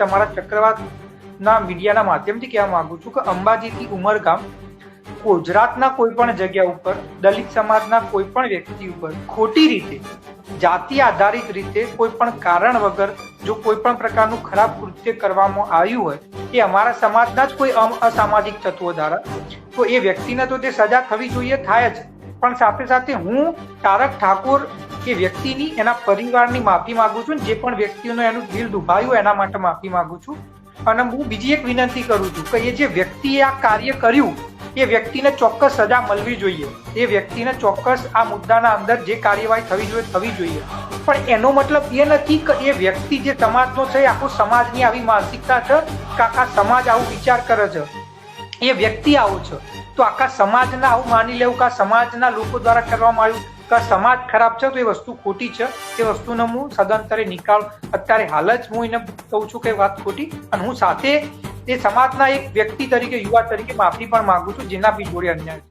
તમારા ચક્રવાતના મીડિયાના માધ્યમથી કહેવા માંગુ છું કે અંબાજીથી ઉમરગામ ગુજરાતના કોઈ પણ જગ્યા ઉપર દલિત સમાજના કોઈ પણ વ્યક્તિ ઉપર ખોટી રીતે જાતિ આધારિત રીતે કોઈ પણ કારણ વગર જો કોઈ પણ પ્રકારનું ખરાબ કૃત્ય કરવામાં આવ્યું હોય એ અમારા સમાજના જ કોઈ અસામાજિક તત્વો દ્વારા, તો એ વ્યક્તિને તો તે સજા થવી જોઈએ, થાય જ, પણ સાથે સાથે હું તારક ઠાકોર એ વ્યક્તિની, એના પરિવારની માફી માંગુ છું. જે પણ વ્યક્તિઓનું એનું દિલ દુભાયું એના માટે માફી માંગુ છું. અને હું બીજી એક વિનંતી કરું છું કે એ જે વ્યક્તિએ આ કાર્ય કર્યું એ વ્યક્તિને ચોક્કસ સજા મળવી જોઈએ. એ વ્યક્તિને ચોક્કસ આ મુદ્દાના અંદર જે કાર્યવાહી થવી જોઈએ. પણ એનો મતલબ એ નથી કે એ વ્યક્તિ જે સમાજનો છે, આખો સમાજની આવી માનસિકતા છે કે આખા સમાજ આવું વિચાર કરે છે, એ વ્યક્તિ આવો છે તો આખા સમાજના આવું માની લેવું કે આ સમાજના લોકો દ્વારા કરવામાં આવ્યું કે સમાજ ખરાબ છે, તો એ વસ્તુ ખોટી છે. એ વસ્તુનો હું સદંતરે નિકાલ અત્યારે હાલ જ હું એને કહું છું કે વાત ખોટી. અને હું સાથે એ સમાજના એક વ્યક્તિ તરીકે, યુવા તરીકે માફી પણ માંગુ છું જેના બી જોડે અન્યાય.